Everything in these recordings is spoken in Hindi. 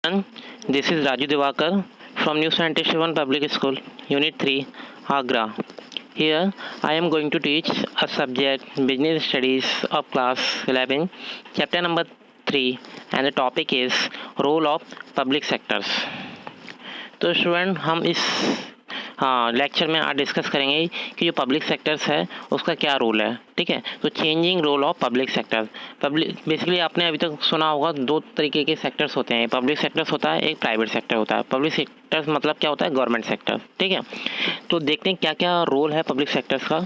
And this is Raju Divakar from New Scientist 1 Public School, Unit 3, Agra. Here I am going to teach a subject Business Studies of Class 11, Chapter number 3, and the topic is Role of Public Sectors. तो स्टूडेंट हम इस लेक्चर में आज डिस्कस करेंगे कि जो पब्लिक सेक्टर्स है उसका क्या रोल है। ठीक है, तो changing role of public sector. Public basically आपने अभी तक सुना होगा दो तरीके के सेक्टर्स होते हैं, पब्लिक सेक्टर्स होता है, एक प्राइवेट सेक्टर होता है। पब्लिक सेक्टर्स मतलब क्या होता है, गवर्नमेंट सेक्टर। ठीक है, तो देखते हैं क्या क्या रोल है पब्लिक सेक्टर्स का।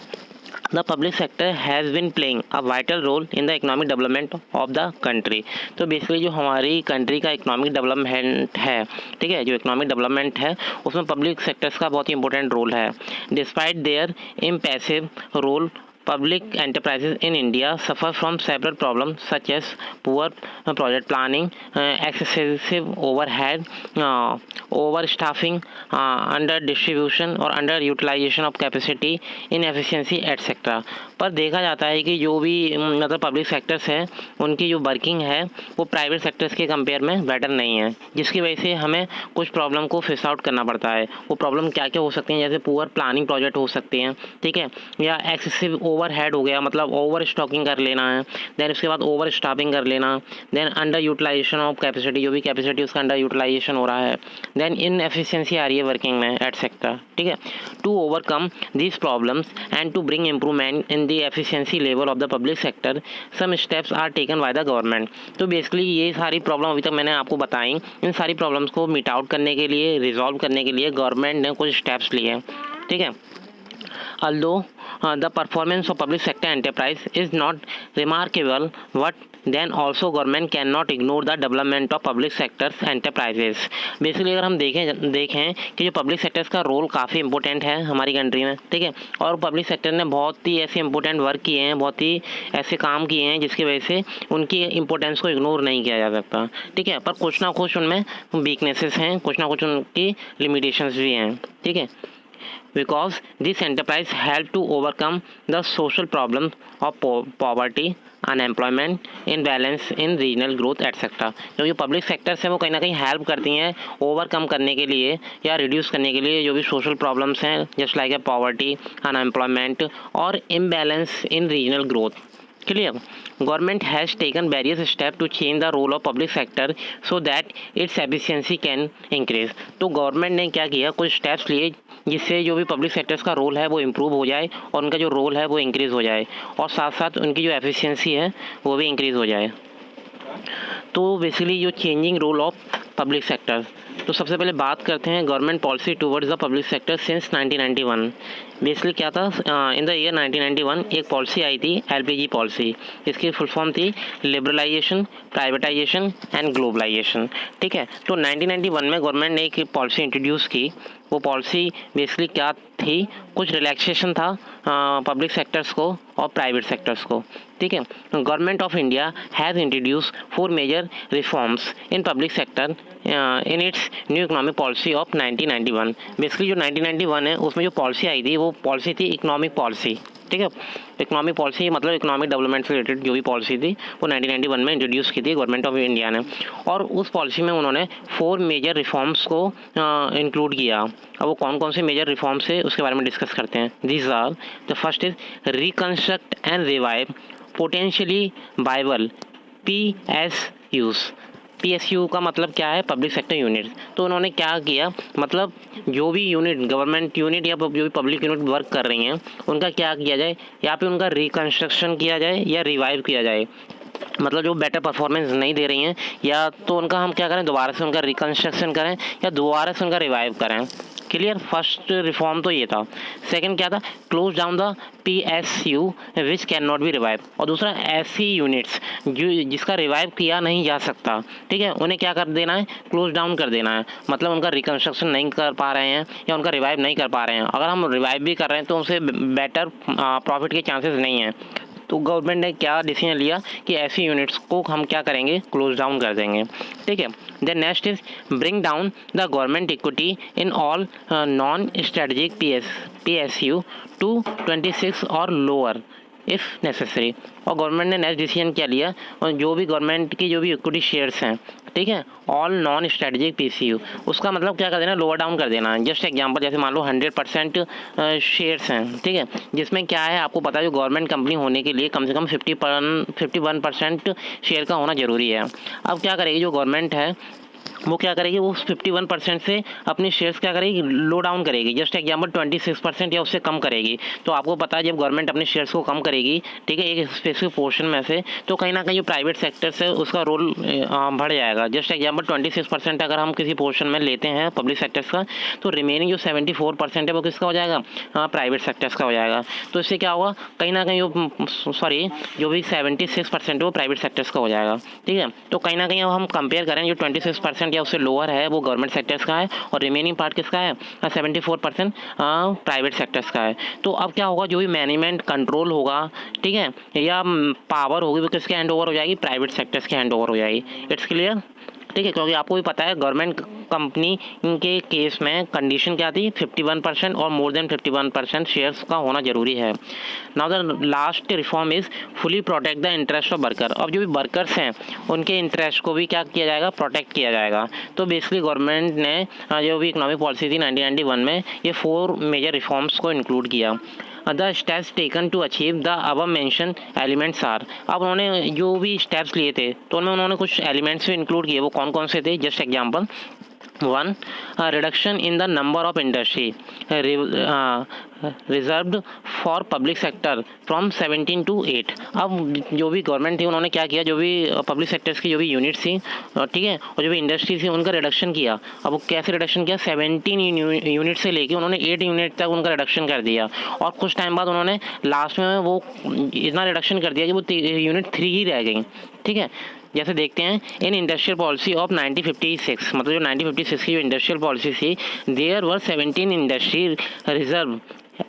The public sector has been playing a vital role in the economic development of the country. तो बेसिकली जो हमारी कंट्री का इकोनॉमिक डेवलपमेंट है, ठीक है, जो इकोनॉमिक डेवलपमेंट है उसमें पब्लिक सेक्टर्स का बहुत ही इंपॉर्टेंट रोल है। Despite their impressive role, public enterprises in India suffer from several problems such as poor project planning, excessive overhead, overstaffing, under distribution और under utilization of capacity, inefficiency etc. पर देखा जाता है कि जो भी मतलब पब्लिक सेक्टर्स हैं उनकी जो वर्किंग है वो प्राइवेट सेक्टर्स के कंपेयर में बेटर नहीं है, जिसकी वजह से हमें कुछ प्रॉब्लम को फेस आउट करना पड़ता है। वो प्रॉब्लम क्या क्या हो सकती हैं, जैसे पुअर प्लानिंग प्रोजेक्ट हो सकते हैं, ठीक है, या एक्सेसिव ओवरहेड हो गया, मतलब ओवर स्टॉकिंग कर लेना है, देन उसके बाद ओवर स्टाफिंग कर लेना, then under utilisation of capacity, जो भी कैपेसिटी उसका अंडर यूटिलाइजेशन हो रहा है, देन इनएफिशिएंसी आ रही है वर्किंग में एटसेट्रा। ठीक है, to overcome these problems and to bring improvement in the efficiency level of the public sector some steps are taken by the government. तो बेसिकली ये सारी प्रॉब्लम अभी तक मैंने आपको बताई, इन सारी प्रॉब्लम्स को मीट आउट करने के लिए, रिजॉल्व करने के लिए गवर्नमेंट ने कुछ स्टेप्स लिए हैं। ठीक है, although the performance of public sector enterprise is not remarkable, but then also government cannot ignore the development of public sectors enterprises। Basically अगर हम देखें कि जो पब्लिक सेक्टर्स का रोल काफ़ी इंपॉर्टेंट है हमारी कंट्री में, ठीक है, और पब्लिक सेक्टर ने बहुत ही ऐसे इंपॉर्टेंट वर्क किए हैं, बहुत ही ऐसे काम किए हैं जिसकी वजह से उनकी इंपॉर्टेंस को इग्नोर नहीं किया जा सकता। ठीक है, पर कुछ ना कुछ उनमें वीकनेसेस हैं, कुछ ना कुछ उनकी लिमिटेशंस भी हैं। ठीक है, because this enterprise help to overcome the social problems of poverty, unemployment, imbalance in regional growth etcetera. जो ये पब्लिक सेक्टर्स हैं वो कहीं ना कहीं हेल्प करती हैं ओवरकम करने के लिए या रिड्यूस करने के लिए जो भी सोशल प्रॉब्लम्स हैं, just like a poverty, unemployment और imbalance in regional growth. Clear? Government has taken various steps to change the role of public sector so that its efficiency can increase। तो गवर्नमेंट ने क्या किया, कुछ स्टेप्स लिए जिससे जो भी पब्लिक सेक्टर्स का रोल है वो इम्प्रूव हो जाए और उनका जो रोल है वो इंक्रीज़ हो जाए और साथ साथ उनकी जो एफिशिएंसी है वो भी इंक्रीज़ हो जाए। तो बेसिकली जो changing role of public sector, तो सबसे पहले बात करते हैं government policy towards the public sector since 1991। Basically क्या था, इन द ईयर 1991 एक पॉलिसी आई थी, एलपीजी पॉलिसी। इसकी फुल फॉर्म थी लिबरलाइजेशन, प्राइवेटाइजेशन एंड ग्लोबलाइजेशन। ठीक है, तो 1991 में गवर्नमेंट ने एक पॉलिसी इंट्रोड्यूस की। वो पॉलिसी बेसिकली क्या थी, कुछ रिलैक्सेशन था पब्लिक सेक्टर्स को और प्राइवेट सेक्टर्स को। ठीक है, government of India has introduce 4 major reforms in public sector in its new economic policy of 1991। Basically जो 1991 है उसमें जो पॉलिसी आई थी वो पॉलिसी थी इकोनॉमिक पॉलिसी। ठीक है, इकोनॉमिक पॉलिसी मतलब इकोनॉमिक डेवलपमेंट से रिलेटेड जो भी पॉलिसी थी वो 1991 में इंट्रोड्यूस की थी गवर्नमेंट ऑफ इंडिया ने, और उस पॉलिसी में उन्होंने 4 मेजर रिफॉर्म्स को इंक्लूड किया। अब वो कौन कौन से मेजर रिफॉर्म्स है उसके बारे में डिस्कस करते हैं। These are the first is reconstruct and revive potentially viable PSUs। PSU का मतलब क्या है, पब्लिक सेक्टर यूनिट। तो उन्होंने क्या किया, मतलब जो भी यूनिट गवर्नमेंट यूनिट या जो भी पब्लिक यूनिट वर्क कर रही हैं उनका क्या किया जाए, या फिर उनका रिकन्स्ट्रक्शन किया जाए या रिवाइव किया जाए। मतलब जो बेटर परफॉर्मेंस नहीं दे रही हैं या तो उनका हम क्या करें, दोबारा से उनका रिकन्स्ट्रक्शन करें या दोबारा से उनका रिवाइव करें। क्लियर, फर्स्ट रिफॉर्म तो ये था। सेकंड क्या था, close down the PSU which can not be revive. और दूसरा ऐसी यूनिट्स जो जिसका रिवाइव किया नहीं जा सकता, ठीक है, उन्हें क्या कर देना है, क्लोज डाउन कर देना है। मतलब उनका रिकन्स्ट्रक्शन नहीं कर पा रहे हैं या उनका रिवाइव नहीं कर पा रहे हैं। अगर हम रिवाइव भी कर रहे हैं तो उनसे बेटर प्रॉफिट के चांसेस नहीं हैं। तो गवर्नमेंट ने क्या डिसीजन लिया कि ऐसी यूनिट्स को हम क्या करेंगे, क्लोज डाउन कर देंगे। ठीक है, then next is bring down the government equity in all non strategic PSU to 26 और लोअर। If necessary. और गवर्नमेंट ने नेक्स्ट डिसीजन क्या लिया, और जो भी गवर्नमेंट की जो भी इक्विटी शेयर्स हैं, ठीक है, ऑल नॉन स्ट्रेटेजिक पीसीयू, उसका मतलब क्या कर देना, लोअर डाउन कर देना। जस्ट एग्जांपल, जैसे मान लो 100% शेयर्स हैं, ठीक है, जिसमें क्या है आपको पता है, जो गवर्नमेंट कंपनी होने के लिए कम से कम 51% शेयर का होना ज़रूरी है। अब क्या करेगी जो गवर्नमेंट है, वो क्या करेगी, वो 51% से अपने शेयर्स क्या करेगी, लो डाउन करेगी। जस्ट एग्जांपल 26% या उससे कम करेगी। तो आपको पता है जब गवर्नमेंट अपने शेयर्स को कम करेगी, ठीक है, एक स्पेसिफिक पोर्शन में से, तो कहीं ना कहीं जो प्राइवेट सेक्टर से उसका रोल बढ़ जाएगा। जस्ट एग्जांपल 26% अगर हम किसी पोर्शन में लेते हैं पब्लिक सेक्टर्स का, तो रिमेनिंग जो 74% है वो किसका हो जाएगा, प्राइवेट सेक्टर्स का हो जाएगा। तो इससे क्या होगा, कहीं ना कहीं जो भी 76% है वो प्राइवेट सेक्टर्स का हो जाएगा, ठीक है। तो कहीं ना कहीं अब हम कंपेयर करें, जो 26% या उससे लोअर है वो गवर्नमेंट सेक्टर्स का है, और रिमेनिंग पार्ट किसका है, 74% प्राइवेट सेक्टर्स का है। तो अब क्या होगा, जो भी मैनेजमेंट कंट्रोल होगा, ठीक है, या पावर होगी, वो किसके हैंड ओवर हो जाएगी, प्राइवेट सेक्टर्स के हैंड ओवर हो जाएगी। इट्स क्लियर, ठीक है। क्योंकि आपको भी पता है गवर्नमेंट कंपनी के केस में कंडीशन क्या थी, 51% और मोर देन 51% शेयर्स का होना जरूरी है। Now the last reform is fully protect the interest of worker. अब जो भी वर्कर्स हैं उनके इंटरेस्ट को भी क्या किया जाएगा, प्रोटेक्ट किया जाएगा। तो बेसिकली गवर्नमेंट ने जो भी इकोनॉमिक पॉलिसी थी 1991 में, ये 4 मेजर रिफॉर्म्स को इंक्लूड किया। The steps taken to achieve the above mention elements are. अब उन्होंने जो भी स्टेप्स लिए थे तो उनमें उन्होंने कुछ एलिमेंट्स भी इंक्लूड किए। वो कौन कौन से थे, just example, 1 reduction in the number of industry reserved for public sector from 17 to 8। अब जो भी गवर्नमेंट थी उन्होंने क्या किया, जो भी पब्लिक सेक्टर्स की जो भी यूनिट्स थी, ठीक है, और जो भी इंडस्ट्री थी उनका रिडक्शन किया। अब वो कैसे रिडक्शन किया, 17 यूनिट से लेके उन्होंने 8 यूनिट तक उनका रिडक्शन कर दिया। और कुछ टाइम बाद उन्होंने लास्ट में वो इतना रिडक्शन कर दिया कि वो यूनिट 3 ही रह गई, ठीक है। जैसे देखते हैं, इन इंडस्ट्रियल पॉलिसी ऑफ 1956, मतलब जो 1956 की जो इंडस्ट्रियल पॉलिसी थी, there were 17 industry reserve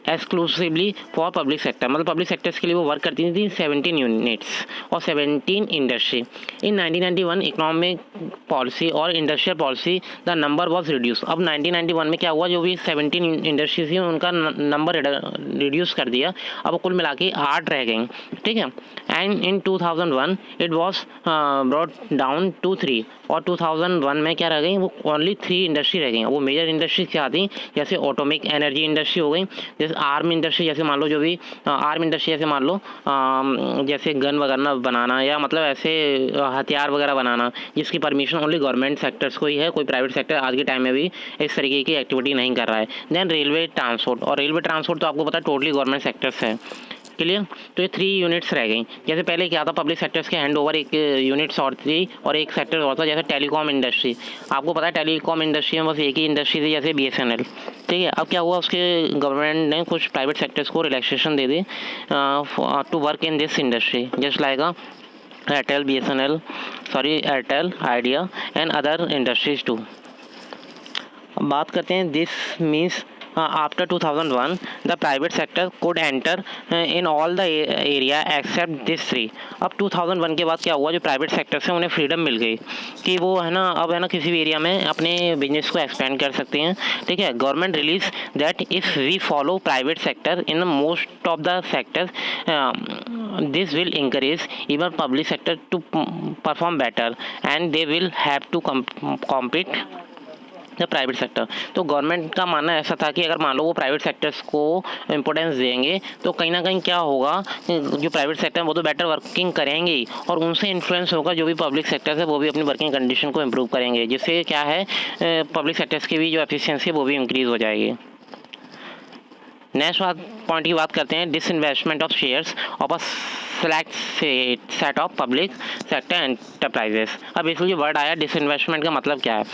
exclusively for public sector, मतलब पब्लिक सेक्टर्स के लिए वो वर्क करती थी 17 यूनिट्स और 17 इंडस्ट्री। इन 1991 इकोनॉमिक पॉलिसी और industrial policy the number was reduce. अब 1991 में क्या हुआ, जो भी 17 इंडस्ट्रीज थी उनका नंबर रिड्यूस कर दिया। अब कुल मिला के 8 रह गई, ठीक है। And in 2001 it was brought down to 3, और 2001 में क्या रह गई, वो ओनली 3 इंडस्ट्री रह गई। वो मेजर इंडस्ट्री क्या थी, जैसे ऑटोमिक एनर्जी इंडस्ट्री हो गई, जैसे आर्म इंडस्ट्री, जैसे मान लो जो भी आर्म इंडस्ट्री, जैसे मान लो जैसे गन वगैरह बनाना, या मतलब ऐसे हथियार वगैरह बनाना जिसकी परमिशन ओनली गवर्नमेंट सेक्टर्स को ही है, कोई प्राइवेट सेक्टर आज के टाइम में भी इस तरीके की एक्टिविटी नहीं कर रहा है। देन रेलवे ट्रांसपोर्ट, और रेलवे ट्रांसपोर्ट तो आपको पता है टोटली गवर्नमेंट सेक्टर्स है, क्लियर। तो ये 3 यूनिट्स रह गई। जैसे पहले क्या था, पब्लिक सेक्टर्स के हैंड ओवर एक यूनिट्स और थी, और एक सेक्टर और था, जैसे टेलीकॉम इंडस्ट्री। आपको पता है टेलीकॉम इंडस्ट्री में बस एक ही इंडस्ट्री थी, जैसे BSNL, ठीक है। अब क्या हुआ, उसके गवर्नमेंट ने कुछ प्राइवेट सेक्टर्स को रिलैक्सेशन दे दी to work in this industry, just like Airtel, Airtel, Idea and other industries too. अब बात करते हैं, this means after 2001 the private sector could enter in all the area except this 3। अब 2001 के बाद क्या हुआ, जो प्राइवेट सेक्टर से उन्हें फ्रीडम मिल गई कि वो है ना, अब है ना किसी भी एरिया में अपने बिजनेस को एक्सपेंड कर सकते हैं, ठीक है। Government realise that if we follow private sector in most of the sectors this will encourage even public sector to perform better and they will have to compete the private sector. तो गवर्नमेंट का मानना ऐसा था कि अगर मान लो वो प्राइवेट सेक्टर्स को इम्पोर्टेंस देंगे तो कहीं ना कहीं क्या होगा, जो प्राइवेट सेक्टर है वो तो बेटर वर्किंग करेंगे ही, और उनसे इन्फ्लुएंस होगा जो भी पब्लिक सेक्टर्स है वो भी अपनी वर्किंग कंडीशन को इम्प्रूव करेंगे, जिससे क्या है पब्लिक सेक्टर्स की भी जो एफिशिएंसी है वो भी इंक्रीज़ हो जाएगी। नेक्स्ट पॉइंट की बात करते हैं, disinvestment of shares of a select set of public sector enterprises. अब इसलिए जो वर्ड आया डिसइन्वेस्टमेंट का मतलब क्या है,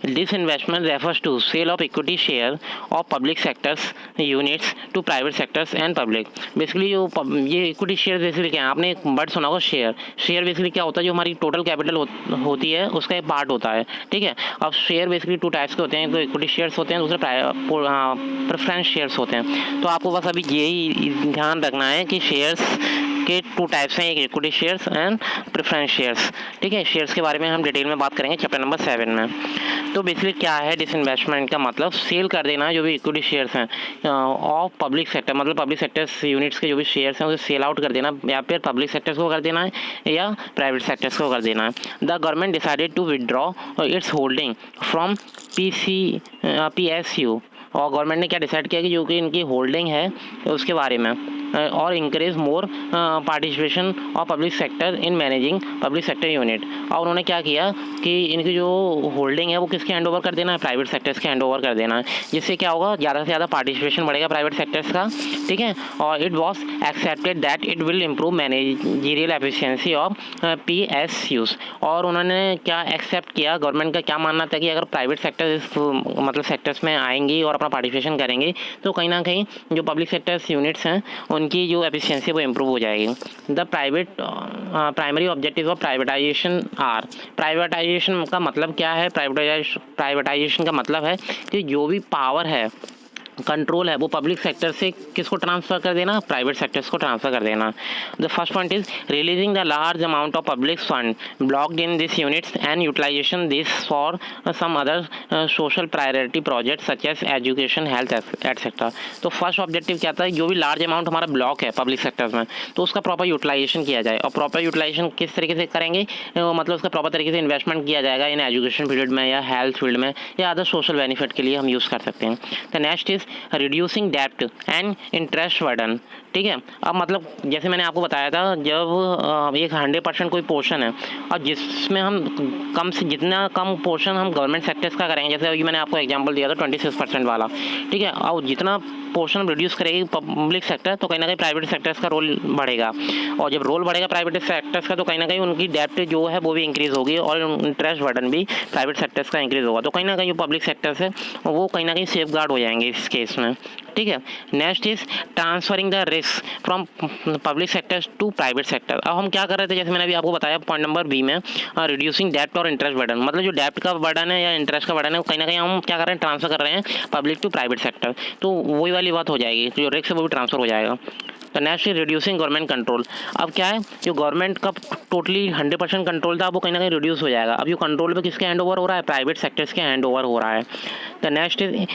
disinvestment refers to sale of equity share of public sectors units to private sectors and public. Basically जो ये इक्विटी शेयर बेसिकली क्या है, आपने एक वर्ड सुना होगा शेयर बेसिकली क्या होता है, जो हमारी टोटल कैपिटल होती है उसका एक पार्ट होता है, ठीक है। अब शेयर बेसिकली 2 टाइप्स के होते हैं, तो इक्विटी शेयर्स होते हैं, दूसरे प्रेफरेंस शेयर्स होते हैं। तो आपको बस अभी यही ध्यान रखना है कि शेयर्स के 2 टाइप्स हैं, एक equity shares and preference shares, ठीक है। शेयर्स के बारे में हम डिटेल में बात करेंगे चैप्टर नंबर 7 में। तो बेसिकली क्या है डिसइन्वेस्टमेंट का मतलब, सेल कर देना जो भी इक्विटी शेयर्स हैं ऑफ पब्लिक सेक्टर, मतलब पब्लिक सेक्टर्स यूनिट्स के जो भी शेयर्स हैं उसे सेल आउट कर देना, या फिर पब्लिक सेक्टर्स को कर देना है या प्राइवेट सेक्टर्स को कर देना है। The government decided to withdraw its holding from PSU, और गवर्नमेंट ने क्या डिसाइड किया कि जो कि इनकी होल्डिंग है उसके बारे में, और encourage more participation of public sector in managing public sector unit. और उन्होंने क्या किया कि इनकी जो होल्डिंग है वो किसके हैंड ओवर कर देना है, प्राइवेट सेक्टर्स के हैंड ओवर कर देना है, जिससे क्या होगा, ज़्यादा से ज़्यादा पार्टिसिपेशन बढ़ेगा प्राइवेट सेक्टर्स का, ठीक है। और it was accepted that it will improve managerial efficiency of PSUs। और उन्होंने क्या एक्सेप्ट किया, गवर्नमेंट का क्या मानना था कि अगर प्राइवेट सेक्टर इस मतलब सेक्टर्स में आएंगी और अपना पार्टिसिपेशन करेंगे तो कहीं ना कहीं जो पब्लिक सेक्टर्स यूनिट्स हैं उनकी जो एफिशिएंसी वो इम्प्रूव हो जाएगी। The primary objective of privatisation are, privatisation का मतलब क्या है, प्राइवेटाइजेशन का मतलब है कि जो भी पावर है, कंट्रोल है, वो पब्लिक सेक्टर से किसको ट्रांसफ़र कर देना, प्राइवेट सेक्टर्स को ट्रांसफ़र कर देना। The first point is releasing the large amount of public fund blocked in this units and utilisation this for some other social priority project such as education, health etcetera. तो फर्स्ट ऑब्जेक्टिव क्या था, जो भी लार्ज अमाउंट हमारा ब्लॉक है पब्लिक सेक्टर्स में तो उसका प्रॉपर यूटिलाइजेशन किया जाए। और प्रॉपर यूटिलाइजेशन किस तरीके से करेंगे, मतलब उसका प्रॉपर तरीके से इन्वेस्टमेंट किया जाएगा इन एजुकेशन फील्ड में या हेल्थ फील्ड में या अदर सोशल बेनिफिट के लिए हम यूज़ कर सकते हैं। द नेक्स्ट इज रिड्यूसिंग डेप्ट एंड इंटरेस्ट बर्डन, ठीक है। अब मतलब जैसे मैंने आपको बताया था, जब एक 100% कोई पोर्शन है और जिसमें हम कम से जितना कम पोर्शन हम गवर्नमेंट सेक्टर्स का करेंगे, जैसे अभी मैंने आपको एग्जांपल दिया था 26% वाला, ठीक है, और जितना पोर्शन रिड्यूस करेगी पब्लिक सेक्टर तो कहीं ना कहीं प्राइवेट सेक्टर्स का रोल बढ़ेगा, और जब रोल बढ़ेगा प्राइवेट सेक्टर्स का तो कहीं ना कहीं उनकी डेप्ट जो है वो भी इंक्रीज़ होगी और इंटरेस्ट बर्डन भी प्राइवेट सेक्टर्स का इंक्रीज़ होगा। तो कहीं ना कहीं जो पब्लिक सेक्टर्स है वो कहीं ना कहीं सेफ गार्ड हो जाएंगे इस केस में, ठीक है। Next is transferring the risk from public sectors to private sector. अब हम क्या कर रहे थे, जैसे मैंने अभी आपको बताया पॉइंट नंबर बी में, रिड्यूसिंग डेप्ट और इंटरेस्ट बर्डन, मतलब जो डेप्ट का बर्डन है या इंटरेस्ट का बर्डन है वो कहीं ना कहीं हम क्या कर रहे हैं, ट्रांसफर कर रहे हैं पब्लिक टू प्राइवेट सेक्टर, तो वही वाली बात हो जाएगी, तो जो रिस्क है वो भी ट्रांसफर हो जाएगा। तो next is reducing government control. अब क्या है, जो गवर्नमेंट का टोटली 100% कंट्रोल था वो कहीं ना कहीं रिड्यूस हो जाएगा। अब जो कंट्रोल पे किसके हैंड ओवर हो रहा है, प्राइवेट सेक्टर्स के हैंड ओवर हो रहा है। The next is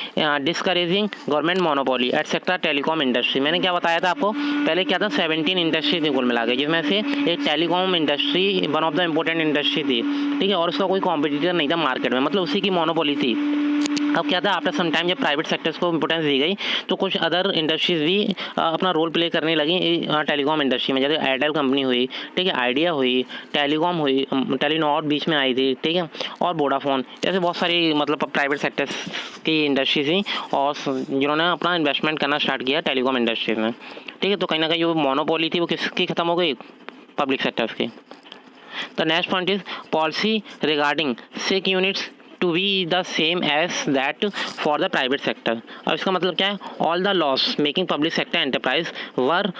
discouraging government monopoly etcetera telecom industry. मैंने क्या बताया था आपको, पहले क्या था, 17 इंडस्ट्री थी कुल मिला के, जिसमें से एक telecom industry one of the important industry थी, ठीक है, और उसका कोई कॉम्पिटिटर नहीं था मार्केट में, मतलब उसी की मोनोपोली थी। अब क्या था, आफ्टर सम टाइम जब प्राइवेट सेक्टर्स को इंपॉर्टेंस दी गई तो कुछ अदर इंडस्ट्रीज भी अपना रोल प्ले करने लगी टेलीकॉम इंडस्ट्री में, जैसे एयरटेल कंपनी हुई, ठीक है, आइडिया हुई, टेलीकॉम हुई, टेलीनॉर बीच में आई थी, ठीक है, और वोडाफोन, ऐसे बहुत सारी मतलब प्राइवेट सेक्टर्स की इंडस्ट्रीज थी और जिन्होंने अपना इन्वेस्टमेंट करना स्टार्ट किया टेलीकॉम इंडस्ट्रीज में, ठीक है। तो कहीं ना कहीं जो मोनोपोली थी वो किसकी ख़त्म हो गई, पब्लिक सेक्टर्स की। The next point is policy regarding sick units to be the same as that for the private sector। अब इसका मतलब क्या है, all the laws making public sector enterprise were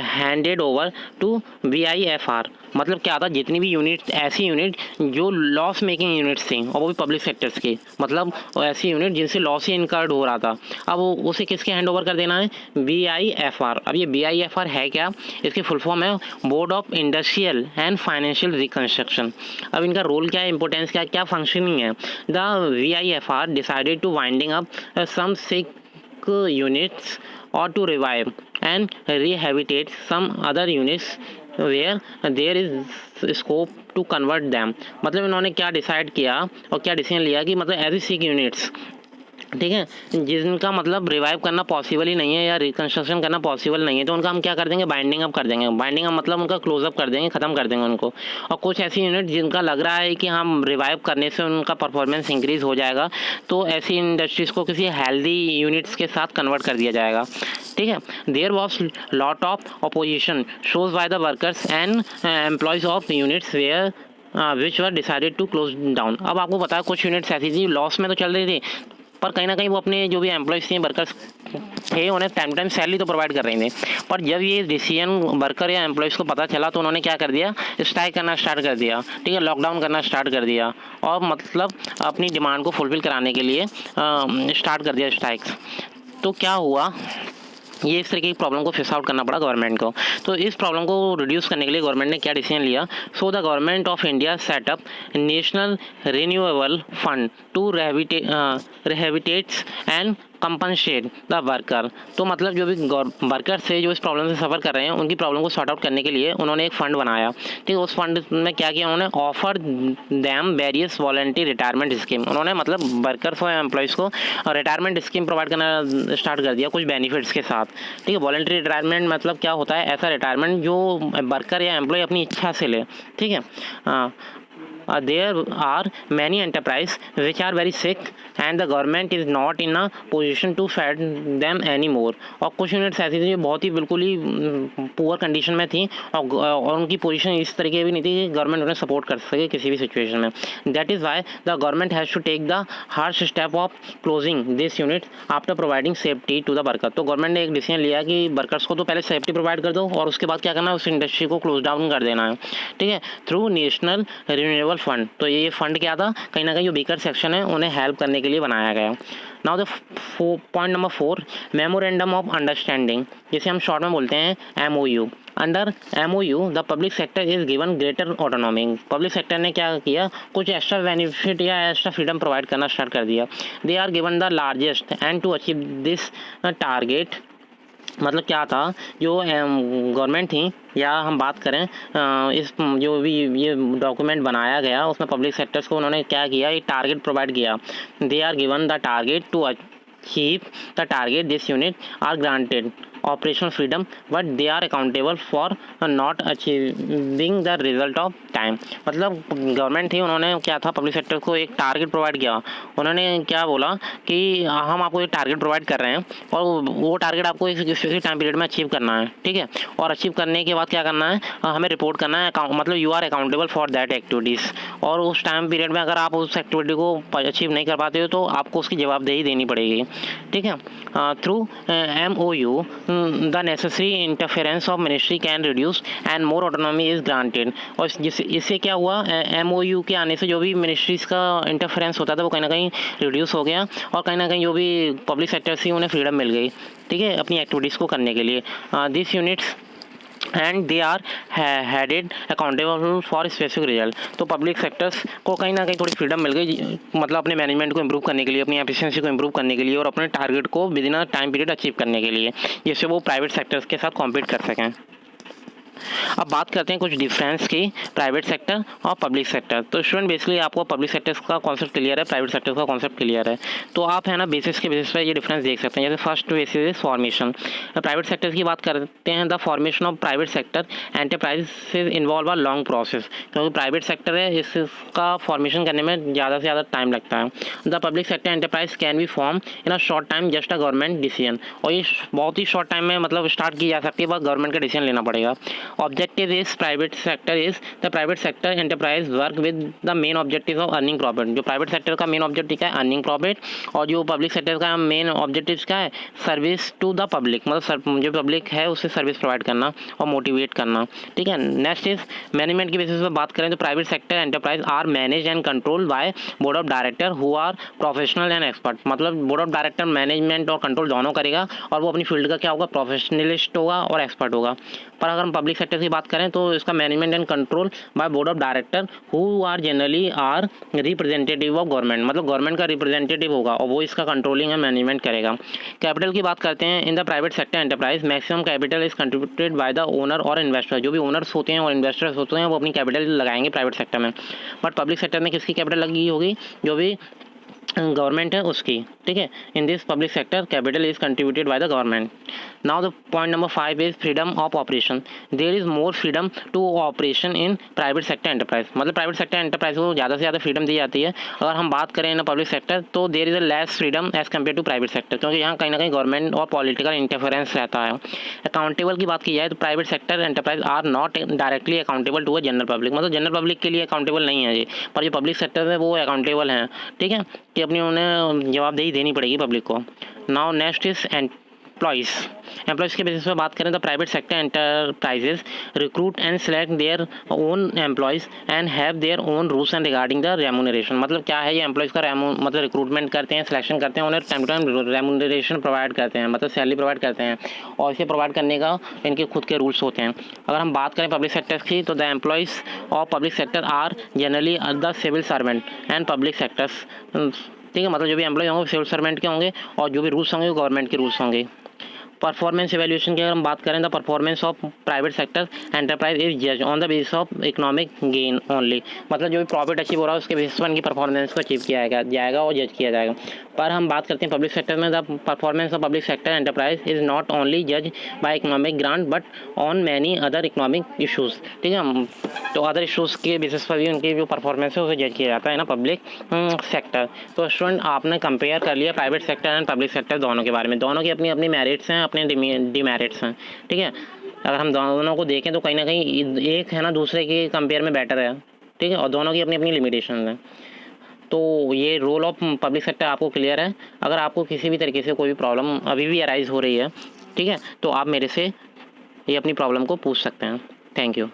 handed over to BIFR। मतलब क्या था, जितनी भी यूनिट, ऐसी यूनिट जो लॉस मेकिंग यूनिट्स थी और वो भी पब्लिक सेक्टर्स की, मतलब ऐसी यूनिट जिनसे लॉस ही इनकर्ड हो रहा था, अब वो उसे किसके हैंड ओवर कर देना है, BIFR। अब ये BIFR है क्या, इसकी फुल फॉर्म है board of industrial and financial reconstruction. अब इनका रोल क्या है, इंपॉर्टेंस क्या है, क्या फंक्शनिंग है। The BIFR decided to winding up some sick units or to revive and rehabilitate some other units where there is scope to convert them। मतलब इन्होंने क्या डिसाइड किया और क्या डिसीजन लिया कि मतलब ऐसी सिक यूनिट्स, ठीक है, जिनका मतलब रिवाइव करना पॉसिबल ही नहीं है या रिकंस्ट्रक्शन करना पॉसिबल नहीं है, तो उनका हम क्या कर देंगे, बाइंडिंग अप कर देंगे। बाइंडिंग अप मतलब उनका क्लोजअप कर देंगे, ख़त्म कर देंगे उनको। और कुछ ऐसी यूनिट जिनका लग रहा है कि हम रिवाइव करने से उनका परफॉर्मेंस इंक्रीज़ हो जाएगा, तो ऐसी इंडस्ट्रीज़ को किसी हेल्दी यूनिट्स के साथ कन्वर्ट कर दिया जाएगा, ठीक है। There was lot of opposition shows by the workers and employees of units where which were decided to close down. अब आपको पता है कुछ यूनिट्स ऐसी थी लॉस में तो चल रही थी, पर कहीं ना कहीं वो अपने जो भी एम्प्लॉयज़ थे, वर्कर्स थे, उन्हें टाइम टाइम सैलरी तो प्रोवाइड कर रहे थे, पर जब ये डिसीजन वर्कर या एम्प्लॉयज़ को पता चला तो उन्होंने क्या कर दिया, स्ट्राइक करना स्टार्ट कर दिया, ठीक है, लॉकडाउन करना स्टार्ट कर दिया और मतलब अपनी डिमांड को फुलफिल कराने के लिए स्टार्ट कर दिया स्ट्राइक्स। तो क्या हुआ ये इस तरीके की प्रॉब्लम को फेस आउट करना पड़ा गवर्नमेंट को। तो इस प्रॉब्लम को रिड्यूस करने के लिए गवर्नमेंट ने क्या डिसीजन लिया? So the government of India set up national renewable fund to rehabilitates and compensate the worker. तो मतलब जो भी वर्कर से जो इस प्रॉब्लम से सफ़र कर रहे हैं उनकी प्रॉब्लम को सॉर्ट आउट करने के लिए उन्होंने एक फ़ंड बनाया। ठीक है, उस फंड में क्या किया उन्होंने? Offer them various voluntary retirement scheme. उन्होंने मतलब वर्कर्स और एम्प्लॉयज़ को रिटायरमेंट स्कीम प्रोवाइड करना स्टार्ट कर दिया कुछ बेनिफिट्स के साथ। ठीक है, वॉलंटरी रिटायरमेंट मतलब क्या होता है? ऐसा रिटायरमेंट जो वर्कर या एम्प्लॉय अपनी इच्छा से ले। ठीक है, there are many enterprises which are very sick and the government is not in a position to fund them anymore। और कुछ यूनिट्स ऐसी थी जो बहुत ही बिल्कुल ही पुअर कंडीशन में थी और उनकी पोजीशन इस तरीके की भी नहीं थी कि गवर्नमेंट उन्हें सपोर्ट कर सके किसी भी सिचुएशन में। That is why the government has to take the harsh step of closing this unit after providing safety to the worker. तो गवर्नमेंट ने एक डिसीजन लिया कि वर्कर्स को तो पहले सेफ्टी प्रोवाइड कर दो और उसके बाद क्या करना है? उस इंडस्ट्री को क्लोज डाउन कर देना है। ठीक है, थ्रू नेशनल रिन्यूएबल फंड। तो ये फंड क्या था? कहीं ना कहीं जो वीकर सेक्शन है उन्हें हेल्प करने के लिए बनाया गया। Now the point number 4, memorandum of understanding, जिसे हम शॉर्ट में बोलते हैं MOU। Under MOU the public sector is given greater autonomy. Public sector ने क्या किया? कुछ एक्स्ट्रा बेनिफिट या एक्स्ट्रा फ्रीडम प्रोवाइड करना स्टार्ट कर दिया। They are given the largest and to achieve this target. मतलब क्या था? जो गवर्नमेंट थी या हम बात करें इस जो भी ये डॉक्यूमेंट बनाया गया उसमें पब्लिक सेक्टर्स को उन्होंने क्या किया? एक टारगेट प्रोवाइड किया। They are given the target to achieve the target this unit are granted operational freedom but they are accountable for not achieving the result of time. मतलब गवर्नमेंट थी, उन्होंने क्या था? पब्लिक सेक्टर को एक टारगेट प्रोवाइड किया। उन्होंने क्या बोला कि हम आपको एक टारगेट प्रोवाइड कर रहे हैं और वो टारगेट आपको एक स्पेसिफिक टाइम पीरियड में अचीव करना है। ठीक है, और अचीव करने के बाद क्या करना है? हमें रिपोर्ट करना है। मतलब you are accountable for that activities. और उस टाइम पीरियड में अगर आप उस एक्टिविटी को अचीव नहीं कर पाते हो तो आपको उसकी जवाबदेही देनी पड़ेगी। ठीक है, through MOU the necessary interference of ministry can reduce and more autonomy is granted। और इससे क्या हुआ? MOU के आने से जो भी मिनिस्ट्रीज़ का इंटरफेरेंस होता था वो कहीं ना कहीं रिड्यूस हो गया और कहीं ना कहीं जो भी पब्लिक सेक्टर थी उन्हें फ्रीडम मिल गई। ठीक है, अपनी एक्टिविटीज़ को करने के लिए। This units and they are headed accountable for specific result. तो पब्लिक सेक्टर्स को कहीं ना कहीं थोड़ी फ्रीडम मिल गई, मतलब अपने मैनेजमेंट को इम्प्रूव करने के लिए, अपनी एफिशिएंसी को इम्प्रूव करने के लिए और अपने टारगेट को with in a time period achieve करने के लिए, जिससे वो प्राइवेट सेक्टर्स के साथ कॉम्पीट कर सकें। अब बात करते हैं कुछ डिफरेंस की प्राइवेट सेक्टर और पब्लिक सेक्टर। तो स्टूडेंट बेसिकली आपको पब्लिक सेक्टर का कॉन्सेप्ट क्लियर है, प्राइवेट सेक्टर का कॉन्सेप्ट क्लियर है, तो आप है ना बेसिस के बेसिस पर ये डिफरेंस देख सकते हैं। जैसे first basis is formation. Private sector की बात करते हैं, the formation of private sector enterprise involve a long process. क्योंकि प्राइवेट सेक्टर है इसका फॉर्मेशन करने में ज़्यादा से ज़्यादा टाइम लगता है। The public sector enterprise can be form in a short time just a government decision. और ये बहुत ही शॉर्ट टाइम में मतलब स्टार्ट की जा सकती है, बस गवर्नमेंट का डिसीजन लेना पड़ेगा। Objective is private sector is the private sector enterprise work with the main objective of earning profit। जो प्राइवेट सेक्टर का मेन ऑब्जेक्टिव क्या है? Earning profit. और जो पब्लिक सेक्टर का मेन ऑब्जेक्टिव क्या है? सर्विस टू द पब्लिक, मतलब जो पब्लिक है उससे सर्विस प्रोवाइड करना और मोटिवेट करना। ठीक है, नेक्स्ट इज मैनेजमेंट की बेसिस पर बात करें तो private sector enterprise are manage and control by board of director who are professional and expert. मतलब बोर्ड ऑफ डायरेक्टर मैनेजमेंट और कंट्रोल दोनों करेगा और वो अपनी फील्ड का क्या होगा? प्रोफेशनलिस्ट होगा और एक्सपर्ट होगा। पर अगर हम पब्लिक सेक्टर की बात करें तो इसका management and control by board of director who are generally are representative of government. मतलब गवर्नमेंट का रिप्रेजेंटेटिव होगा और वो इसका कंट्रोलिंग एंड मैनेजमेंट करेगा। कैपिटल की बात करते हैं, in the private sector enterprise maximum capital is contributed by the owner और इन्वेस्टर। जो भी ओनर्स होते हैं और इन्वेस्टर्स होते हैं वो अपनी कैपिटल लगाएंगे प्राइवेट सेक्टर में। बट पब्लिक सेक्टर में किसकी कैपिटल लगी होगी? जो भी गवर्नमेंट है उसकी। ठीक है, in this public sector capital is contributed by the government. Now the point number 5 is freedom of operation. There is more freedom to operation in private sector enterprise. मतलब प्राइवेट सेक्टर एंटरप्राइज को ज़्यादा से ज़्यादा फ्रीडम दी जाती है। अगर हम बात करें इन पब्लिक सेक्टर तो there is a less freedom as compare to private sector, क्योंकि यहाँ कहीं ना कहीं गवर्नमेंट और पॉलिटिकल इंटरफेरेंस रहता है। अकाउंटेबल की बात की जाए तो private sector enterprise are not directly accountable to a general public. मतलब जनरल पब्लिक के लिए अकाउंटेबल नहीं है ये, पर जो पब्लिक सेक्टर है वो अकाउंटेबल हैं। ठीक है, कि अपनी उन्हें जवाबदेही देनी पड़ेगी पब्लिक को। नाउ नेक्स्ट इज एम्प्लॉयज़ के बेसिस पर बात करें तो private sector enterprises recruit and select their own employees and have their own rules and regarding the remuneration. मतलब क्या है, ये एम्प्लॉयज़ का मतलब रिक्रूटमेंट करते हैं, सिलेक्शन करते हैं, उन्हें time to time remuneration provide करते हैं, मतलब सैलरी प्रोवाइड करते हैं, और इसे प्रोवाइड करने का इनके खुद के रूल्स होते हैं। अगर हम बात करें पब्लिक सेक्टर्स की तो the employees of public sector are generally the civil servant and public sectors. ठीक है, मतलब जो भी एम्प्लॉय होंगे सिविल सर्वेंट के होंगे और जो भी रूल्स होंगे वो गवर्नमेंट के रूल्स होंगे। परफॉर्मेंस एवेल्यूशन की अगर हम बात करें the performance of private sector enterprise is जज on the basis of economic gain only. मतलब जो भी प्रॉफिट अचीव हो रहा है उसके बेसिस पर उनकी परफॉर्मेंस को अचीव किया जाएगा और जज किया जाएगा। पर हम बात करते हैं पब्लिक सेक्टर में, the performance of public sector enterprise is not only जज by economic grant but on many other economic issues. ठीक है, तो अदर इशूज़ के बेसिस पर भी उनकी जो परफॉर्मेंस है उसे जज किया जाता है ना पब्लिक सेक्टर। तो स्टूडेंट आपने कंपेयर कर लिया private sector and public sector दोनों के बारे में, दोनों की अपनी अपनी मेरिट्स हैं, अपने डिमेरिट्स हैं। ठीक है, अगर हम दोनों को देखें तो कहीं ना कहीं एक है ना दूसरे के कंपेयर में बेटर है। ठीक है, और दोनों की अपनी अपनी लिमिटेशन है। तो ये रोल ऑफ पब्लिक सेक्टर आपको क्लियर है। अगर आपको किसी भी तरीके से कोई भी प्रॉब्लम अभी भी अराइज हो रही है, ठीक है, तो आप मेरे से ये अपनी प्रॉब्लम को पूछ सकते हैं। Thank you.